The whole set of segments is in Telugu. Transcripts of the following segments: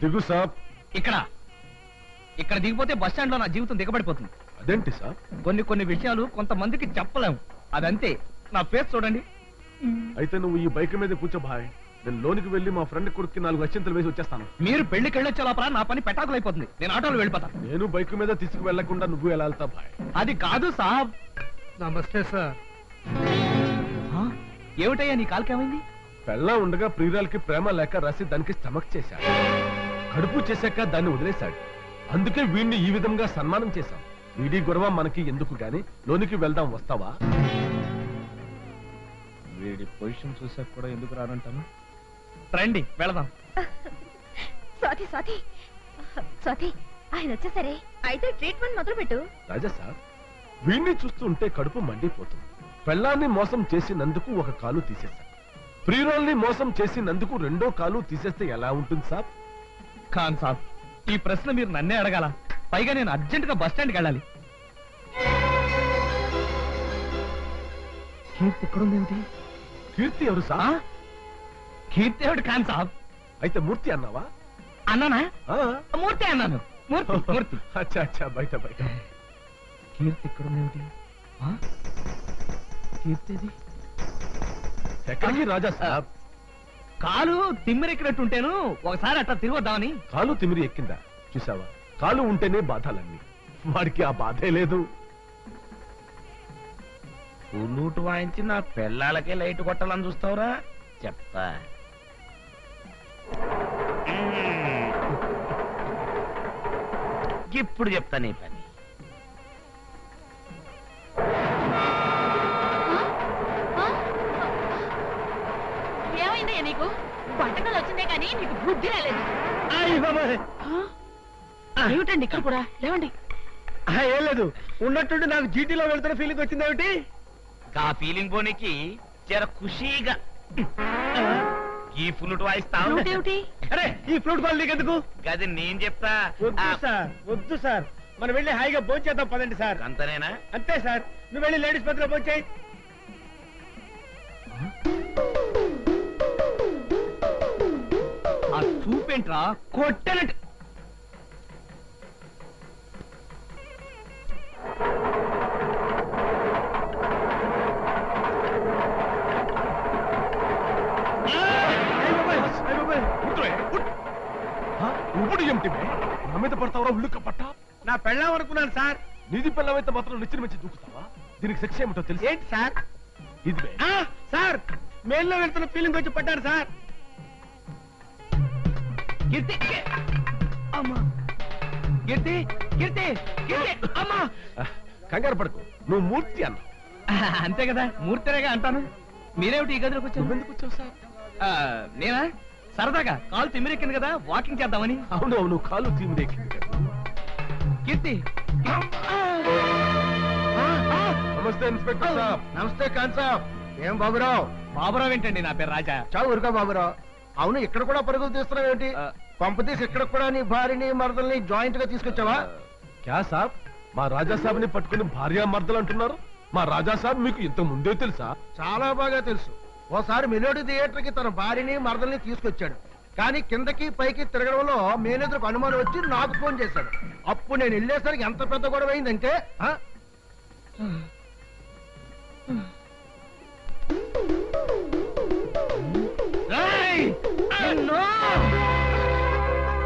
దిగు సాబ్. ఇక్కడ ఇక్కడ దిగిపోతే బస్ స్టాండ్ లో నా జీవితం దిగబడిపోతుంది. అదేంటి సాబ్? కొన్ని విషయాలు కొంతమందికి చెప్పలేము, అదంతే. నా ఫేస్ చూడండి. అయితే నువ్వు ఈ బైక్ మీద కూర్చో భాయ్. నేను లోనికి వెళ్ళి మా ఫ్రెండ్ కొడుక్కి 4 అత్యంతలు వేసి వచ్చేస్తాను. మీరు పెళ్లికి వెళ్ళొచ్చే లోపల నా పని పెటాకులైపోతుంది. నేను ఆటోలో వెళ్ళిపోతాను. నేను బైక్ మీద తీసుకు వెళ్లకుండా నువ్వు ఎలా వెళ్తా భాయ్? అది కాదు సాబ్. నమస్తే సార్. ఏమిటయ్యా నీ కాలుకేమైంది? పెళ్ళా ఉండగా ప్రియురాలకి ప్రేమ లేక రాసి దానికి స్టమక్ చేశాడు. కడుపు చేశాక దాన్ని వదిలేశాడు. అందుకే వీడిని ఈ విధంగా సన్మానం చేశాం. వీడి గొడవ మనకి ఎందుకు గాని లోనికి వెళ్దాం, వస్తావా? వీడి పొజిషన్ చూసాక కూడా ఎందుకు రానంటాను. రండి వెళదాం. స్వాతి స్వాతి స్వాతి, ఆయన వచ్చేసరే. అయితే ట్రీట్మెంట్ మొదలు పెట్టు. రాజా సార్, వీడిని చూస్తుంటే కడుపు మండిపోతుంది. పెళ్ళాన్ని మోసం చేసినందుకు ఒక కాలు తీసేశాం. ప్రియురాల్ని మోసం చేసినందుకు 2వ కాలు తీసేస్తే ఎలా ఉంటుంది సార్? ఖాన్ సాబ్, ఈ ప్రశ్న మీరు నన్నే అడగాల. పైగా నేను అర్జెంట్ గా బస్ స్టాండ్కి వెళ్ళాలి. కీర్తి ఎక్కడుందేమిటి? కీర్తి ఎవరు సార్? కీర్తి ఎవడు ఖాన్ సాబ్? అయితే మూర్తి అన్నావా? అన్నానా? మూర్తి అన్నాను. మూర్తి మూర్తి. అచ్చా అచ్చా, బయట బయట. కీర్తి ఎక్కడుందేమిటి? కీర్తిది ఎక్కడికి రాజా సాబ్? కాలు తిమ్మిరెక్కినట్టుంటేను ఒకసారి అట్లా తిరగొద్దామని. కాలు తిమిరి ఎక్కిందా? చూసావా, కాలు ఉంటేనే బాధలన్నీ. వాడికి ఆ బాధే లేదు. పుల్లూటు వాయించి నా పెళ్ళాలకే లైట్ కొట్టాలని చూస్తావురా? చెప్తా. ఇప్పుడు చెప్తా నీ పని. ఏమైందయ్యా నీకు? వంటకాలు వచ్చిందే కానీ నీకు బుద్ధి రాలేదు. ఏమిటండి ఇక్కడ కూడా? లేవండి. ఏం లేదు, ఉన్నట్టుండి నాకు జీటీలో వెళ్తున్న ఫీలింగ్ వచ్చిందేమిటి? ఆ ఫీలింగ్ పోనీకి జర ఖుషీగా ఈ ఫ్లూట్ వాయిస్తావు. ఏమిటి? అరే, ఈ ఫ్లూట్ బాల్ నీకెందుకు? గది నేను చెప్తా. వద్దు సార్, వద్దు సార్. మనం వెళ్ళి హాయిగా భోంచేద్దాం పదండి సార్. అంతనేనా? అంతే సార్. నువ్వు వెళ్ళి లేడీస్ పత్రిక భోంచేయి. ఆ చూపేంట్రా కొట్టనట్టు. ఇప్పుడు ఏమిటి నా మీద పడతావరా? ఉల్లుక్క పట్ట. నా పెళ్ళాం అనుకున్నాను సార్. నీది పెళ్ళమైతే మాత్రం నిచ్చిన మంచి దూకుతావా? దీనికి శిక్ష ఏమిటో తెలుసు? ఏంటి సార్? ఇది సార్, మేల్లో వెళ్తున్న ఫీలింగ్ వచ్చి పట్టారు సార్. కీర్తి అమ్మా, కీర్తి కీర్తి కీర్తి అమ్మా. కంగారు పడకు, నువ్వు మూర్తి అన్న. అంతే కదా, మూర్తిరేగా అంటాను. మీరేమిటి ఈ గదిలోకి వచ్చారు? ఎందుకు వచ్చావు సార్? నేనా సరదాగా కాలు తిమ్మిరెక్కింది కదా, వాకింగ్ చేద్దామని. అవును అవును, కాలు తీమిరెక్కింది కదా. కీర్తి. నమస్తే ఇన్స్పెక్టర్ సాబ్. నమస్తే ఖాన్ సాబ్. ఏం బాబురావు? బాబురావు ఏంటండి, నా పేరు రాజా. చావు ఊరుగా బాబురావు. అవును, ఇక్కడ కూడా పరుగులు తీస్తున్నావు ఏంటి? పంపతీసి ఇక్కడ కూడా నీ భార్యని మరదల్ని జాయింట్ గా తీసుకొచ్చావా? క్యా సాబ్, మా రాజా సాబ్ ని పట్టుకుని భార్య మర్దలు అంటున్నారు. మా రాజా సాబ్ మీకు ఇంత ముందే తెలుసా? చాలా బాగా తెలుసు. ఓసారి మెలోడీ థియేటర్ కి తన భార్యని మరదల్ని తీసుకొచ్చాడు. కానీ కిందకి పైకి తిరగడంలో మేనేజర్కు అనుమానం వచ్చి నాకు ఫోన్ చేశాడు. అప్పుడు నేను వెళ్ళేసరికి ఎంత పెద్ద గొడవ అయిందంటే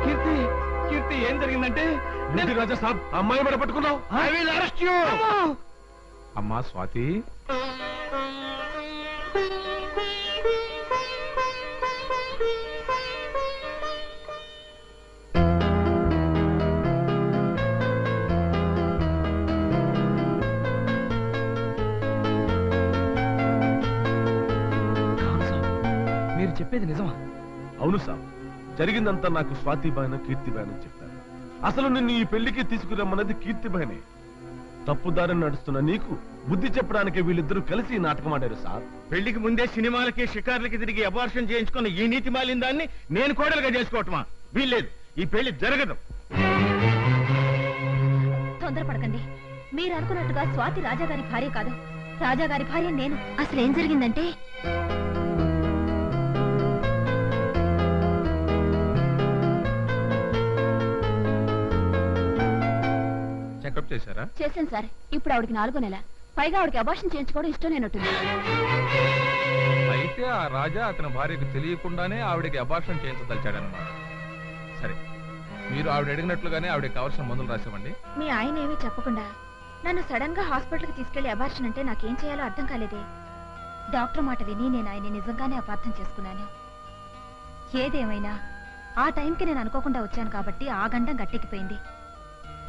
కీర్తి కీర్తి ఏం జరిగిందంటే, ఏంటి రాజా సాబ్, అమ్మాయి మీద పట్టుకున్నావు? I will arrest you. అమ్మా స్వాతి, మీరు చెప్పేది నిజమా? అవును సాబ్, జరిగిందంతా నాకు స్వాతి బాయన కీర్తి బాయన చెప్పారు. అసలు నిన్ను ఈ పెళ్లికి తీసుకురమ్మన్నది కీర్తి బాయనే. తప్పుదారిని నడుస్తున్న నీకు బుద్ధి చెప్పడానికి వీళ్ళిద్దరూ కలిసి ఈ నాటకం ఆడారు సార్. పెళ్లికి ముందే సినిమాలకి షికార్లకి తిరిగి అబార్షన్ చేయించుకున్న ఈ నీతి మాలిన దాన్ని నేను కోడలుగా చేసుకోవటమా? వీల్లేదు, ఈ పెళ్లి జరగదు. తొందరపడకండి. మీరు అనుకున్నట్టుగా స్వాతి రాజాగారి భార్య కాదు. రాజాగారి భార్య నేను. అసలు ఏం జరిగిందంటే, చేశారా? చేశాను సార్. ఇప్పుడు ఆవిడకి 4వ నెల. పైగా ఆవిడకి అబార్షన్ చేయించుకోవడం ఇష్టం లేనట్టుంది. అయితే ఆ రాజా అతని భార్యకు తెలియకుండానే ఆవిడకి అబార్షన్ చేయించదలిచాడనమాట. సరే, మీరు ఆవిడ అడిగినట్లుగానే ఆవిడకి కావాల్సిన మందులు రాసామండి. మీ ఆయన ఏమీ చెప్పకుండా నన్ను సడన్ గా హాస్పిటల్కి తీసుకెళ్లి అబార్షన్ అంటే నాకేం చేయాలో అర్థం కాలేదే. డాక్టర్ మాట విని నేను ఆయన నిజంగానే అపార్థం చేసుకున్నాను. ఏదేమైనా ఆ టైంకి నేను అనుకోకుండా వచ్చాను కాబట్టి ఆ గండం గట్టెక్కిపోయింది.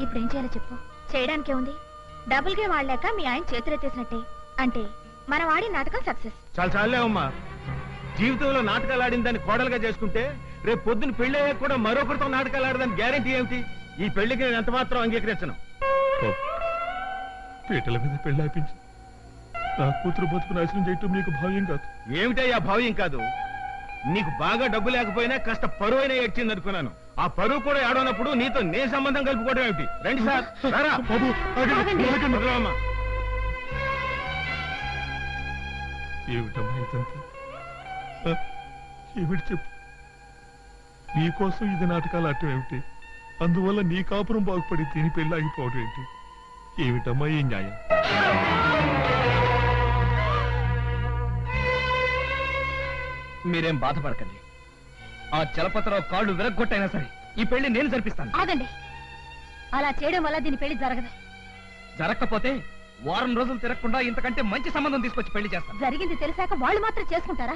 ఇప్పుడు ఏం చేయాలో చెప్పు. చేయడానికే ఉంది. డబుల్ గేమ్ ఆడలేక మీ ఆయన చేతులెత్తేసినట్టే. అంటే మనం ఆడి నాటకం సక్సెస్. చాలా చాలే అమ్మా. జీవితంలో నాటకాలు ఆడిన దాన్ని కోడలుగా చేసుకుంటే రేపు పొద్దున పెళ్లి అయ్యాక కూడా మరొకరితో నాటకాలు ఆడదాని గ్యారెంటీ ఏమిటి? ఈ పెళ్లికి నేను ఎంత మాత్రం అంగీకరించను. పీటల మీద పెళ్లి ఆపించి నా కూతురు బతుకు నాశనం చేయటం మీకు భావ్యం కాదు. ఏమిటయ్యా భావ్యం కాదు? నీకు బాగా డబ్బు లేకపోయినా కాస్త పరువు అయినా ఏడ్చింది అనుకున్నాను. ఆ పరువు కూడా ఆడనప్పుడు నీతో నే సంబంధం కలుపుకోవడం ఏమిటి? రండి సార్. వదలమ్మా. ఏమిటమ్మా ఇదంతా? ఏమిటి చెప్పు. నీకోసం ఇది నాటకాలు ఆడటం ఏమిటి? అందువల్ల నీ కాపురం బాగుపడి దీని పెళ్లి ఆగిపోవడం ఏంటి? ఏమిటమ్మా ఈ న్యాయం? మీరేం బాధపడకండి. ఆ చలపతిరావు కాళ్ళు విరగ్గొట్టైనా సరే ఈ పెళ్లి నేను జరిపిస్తాను. ఆగండి. అలా చేయడం వల్ల దీని పెళ్లి జరగదు. జరగకపోతే వారం రోజులు తిరగకుండా ఇంతకంటే మంచి సంబంధం తీసుకొచ్చి పెళ్లి చేస్తాను. జరిగింది తెలిసాక వాళ్ళు మాత్రం చేసుకుంటారా?